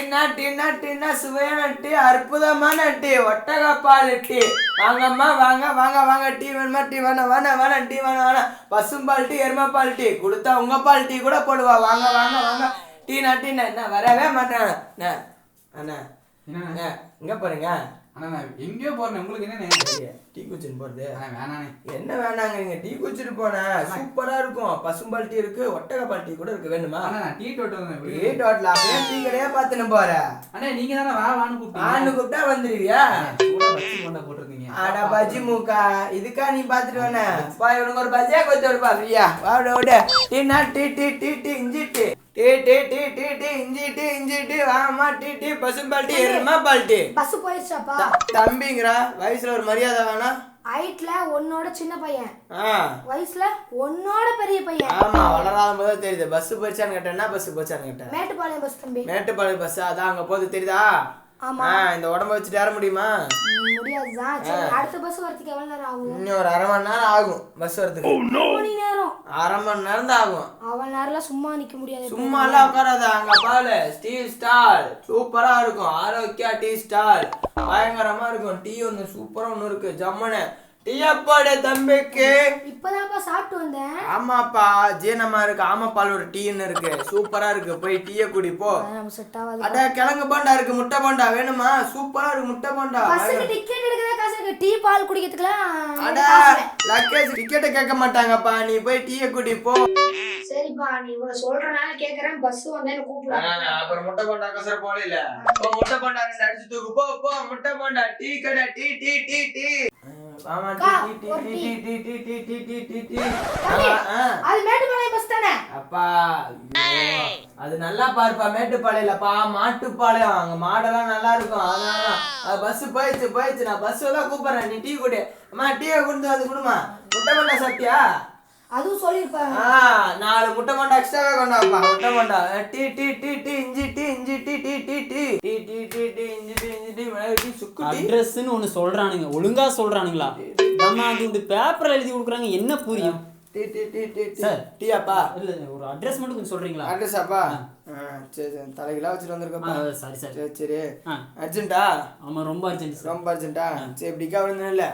டீனா சுவையான டீ, அற்புதமான tea, ஒட்டகப்பால் tea. வாங்கம்மா வாங்க வாங்க வாங்க. டீ வேணுமா? டீ வேணாம் டீ வேணாம். பசும்பால் டீ, எருமைப்பால் டீ கொடுத்தா உங்க பால் டீ கூட போடுவா. வாங்க வாங்க வாங்க. டீனா என்ன வரவே மாட்டேன் அண்ணா. இங்க பாருங்க அண்ணா, நான் எங்கேயோ போறேன். உங்களுக்கு என்ன டீ குடிச்சுட்டு போறது? வேணானே. என்ன வேணாங்க, நீங்க டீ குடிச்சிட்டு போனேன். சூப்பரா இருக்கும். பசும்பால் டீ இருக்கு, ஒட்டகப்பால் டீ கூட இருக்கு. வேணுமா? டீ டோட்டல் அப்படியே டீ கடையா பாத்துன்னு போற. அண்ணா, நீங்க தானே வான்னு கூப்பிட்டா வந்துருவியா? போட்டிருந்தீங்க. அட பஜ்ஜி மூக்கா, இதுக்கா நீ பாத்துட்டு வேணா? இவனுக்கு ஒரு பஜ்ஜியா கொத்து விடுப்பா ஃப்ரீயா. வாட டீனா டீ இஞ்சி டீ இஞ்சி டீ வாமா. டீ பசும்பால் டீ, எருமைப்பால் டீ. பஸ் போயிடுச்சாப்பா? தம்பிங்கறா, வயசுல ஒரு மரியாதை வேணா? ஹைட்ல உன்னோட சின்ன பையன், வயசுல உன்னோட பெரிய பையன். ஆமா, வளராத போது தெரியுது. பஸ் போயிச்சான்னு கேட்டேன். என்ன பஸ் போச்சான்னு கேட்டேன். மேட்டுப்பாளையம் பஸ் தம்பி. மேட்டுப்பாளையம் பஸ், அதான் அங்க போகுது தெரியுதா? ஆமா. இந்த உடம்ப வச்சுட்டு ஏற முடியுமா? முடியாதுதான். சரி, அடுத்த பஸ் வரதுக்கு எவ்வளவு நேரம் ஆகும்? இன்னும் ஒரு அரை மணி நேரம் ஆகும் பஸ் வரதுக்கு. மணி நேரம்? அரை மணி நேரம் தான் ஆகும். அவ்வளவு நேரம்லாம் சும்மா நிக்க முடியாது. சும்மா எல்லாம் உட்காராத. அங்க பாரு, டீ ஸ்டால் சூப்பரா இருக்கும். ஆரோக்கியா டீ ஸ்டால் பயங்கரமா இருக்கும். டீ ஒண்ணு சூப்பரா ஒண்ணு இருக்கு. ஜம்மனு டீயப்பாடு தம்பிக்கு. இப்பதான்ப்பா சாப்பிட்டு வந்தேன். ஆமாப்பா, ஜீனமா இருக்கு. ஆமாப்பால் ஒரு டீன்னு இருக்கு, சூப்பரா இருக்கு. போய் டீய குடி போ. அட கிழங்கு போண்டா இருக்கு, முட்டை போண்டா வேணுமா? சூப்பரா இருக்கு முட்டை போண்டா. பஸ்ஸுக்கு டிக்கெட் எடுக்கறதே காசு இருக்கு. டீ பால் குடிக்கிறதுக்குலாம் அட லக்கேஜ் டிக்கெட் கேட்க மாட்டாங்கப்பா. நீ போய் டீய குடி போ. சரிப்பா, நீ இவ்வளவு சொல்றனால கேக்குறேன். பஸ் வந்தேன்னு கூப்பிடுறாங்க. அப்புறம் முட்டை போண்டா கசர போல இல்ல. முட்டை போண்டா ரெண்டு அடிச்சு தூக்கு. போ முட்டை போண்டா. டீ கடை டீ. ஆமா, அப்பா அது நல்லா பாருப்பா. மேட்டுப்பாளையம்ப்பா, மாட்டுப்பாளையம். அங்க மாடெல்லாம் நல்லா இருக்கும். அதனால பஸ் போயிடுச்சு. நான் பஸ் எல்லாம் கூப்பிடுறேன். நீ டீ குடி. அம்மா டீயை குடுத்து அது குடுமா. முட்டை போண்டா சாப்பிட்டியா? அதுவும் சொல்லிருப்பாங்க. 4 முட்டை போண்டா எக்ஸ்ட்ராவே கொண்டாப்பா. முட்டை போண்டா டீ இஞ்சி டீ சுக்கு டீ. அட்ரஸ்ன்னு ஒன்னு சொல்றானுங்க, ஒழுங்கா சொல்றானுங்களா? நம்ம அது இந்த பேப்பர்ல எழுதி கொடுக்குறாங்க, என்ன புரியும்? டீயாப்பா? இல்ல, ஒரு அட்ரஸ் மட்டும் கொஞ்சம் சொல்றீங்களா? அட்ரஸாப்பா? சரி, தலைகளா வச்சுட்டு வந்திருக்கப்பா. சரி அர்ஜென்ட்டா? ஆமா, ரொம்ப அர்ஜென்ட்டா? சரி, இப்படிக்கா விழுந்து இல்ல,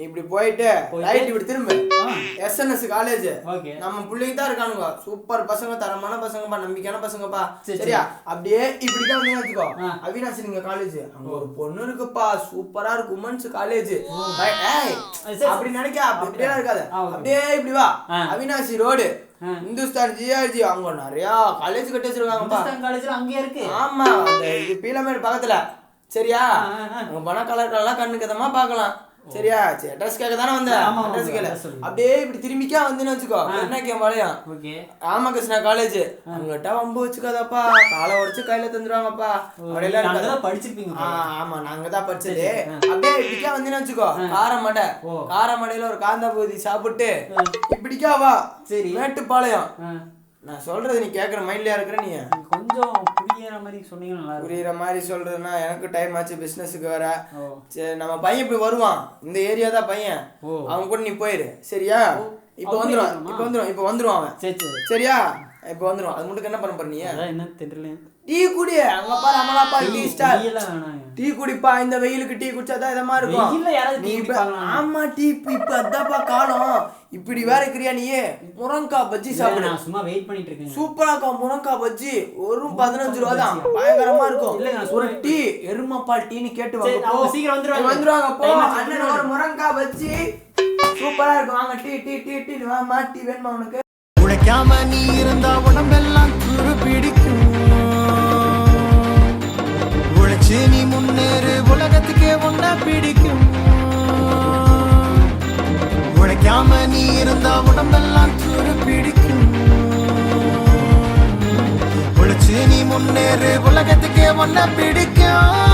இப்படி போயிட்டு ரைட் இப்படி திரும்ப SNS காலேஜ். நம்ம பிள்ளைங்க தான் இருக்கானுங்க. சூப்பர் பசங்க, தரமான பசங்கப்பா, நம்பிக்கையான பசங்கப்பா. சரியா? அப்படியே இப்படிதான் வந்து வச்சுக்கோ. அவினாசி நீங்க காலேஜ், அங்க ஒரு பொண்ணு இருக்குப்பா, சூப்பரா இருக்கு. Women's college. அப்படி நினைக்க அப்படியே இருக்காது. அப்படியே இப்படி வா, அவினாசி ரோடு, இந்துஸ்தான் ஜிஆர்ஜி, அவங்க நிறைய காலேஜ் கட்டி வச்சிருக்காங்கப்பா. அங்கே இருக்கு. ஆமா, இது பீலமேடு பக்கத்துல. சரியா? அங்க போனா கலர் கண்ணுக்கதமா பாக்கலாம். சரியா? சரி, அட்ரஸ் கேட்க தானே வந்த. அட்ரஸ் கேளு. அப்படியே இப்படி திரும்பிக்கா வந்து வச்சுக்கோ. என்ன பாளையம் ராமகிருஷ்ணா காலேஜ். அங்கிட்ட வம்பு வச்சுக்காதப்பா, காலை உடச்சு கையில தந்துருவாங்கப்பா. படிச்சிருப்பீங்க. ஆமா, நாங்க தான் படிச்சது. அப்படியே இப்படிக்கா வந்து வச்சுக்கோ. காரமடையில ஒரு காந்தா பூதி சாப்பிட்டு இப்படிக்கா வா. சரி, மேட்டுப்பாளையம். நான் சொல்றது நீ கேக்குற மைண்ட்லயா இருக்கிற? நீ கொஞ்சம் புரியுற மாதிரி சொன்னீங்கன்னா. புரியுற மாதிரி சொல்றதுன்னா எனக்கு டைம் ஆச்சு, பிசினஸுக்கு வர. சரி, நம்ம பையன் இப்படி வருவான், இந்த ஏரியா தான் பையன். அவன் கூட நீ போயிரு. சரியா? இப்ப வந்துருவான் அவன். சரியா? இப்ப வந்துருவான். அது மட்டும் என்ன பண்ண போற? நீ என்ன தெரியல. டீ குடி. அங்க பாரு, அமலாப்பா டீ ஸ்டால். டீ குடிப்பா. இந்த வெயிலுக்கு டீ குடிச்சாதான் இதமா இருக்கும். ஆமா, டீ இப்ப அதான்ப்பா காலம். இப்படி வேற இருக்கிறியா நீ? முருங்கக்காய் பஜ்ஜி சாப்பிடு. நான் சும்மா வெயிட் பண்ணிட்டு இருக்கேன். சூப்பரா இருக்கும் முருங்கக்காய் பஜ்ஜி. ஒரு 15 ரூபா தான், பயங்கரமா இருக்கும். ஒரு டீ, எருமைப்பால் டீன்னு கேட்டு வாங்க. சீக்கிரம் வந்துருவாங்க. போ அண்ணன், ஒரு முருங்கக்காய் பஜ்ஜி சூப்பரா இருக்கும். வாங்க. டீ வாமா. டீ வேணுமா உனக்கு? உழைக்காம நீ இருந்தா உடம்பெல்லாம் துரு பிடிக்கும். உழைச்சு நீ முன்னேறு, உலகத்துக்கே ஒன்னா பிடிக்கும். உழைக்காம நீ இருந்தா உடம்பெல்லாம் துரு பிடிக்கும். உழைச்சு நீ முன்னேறு, உலகத்துக்கே ஒன்னா பிடிக்கும்.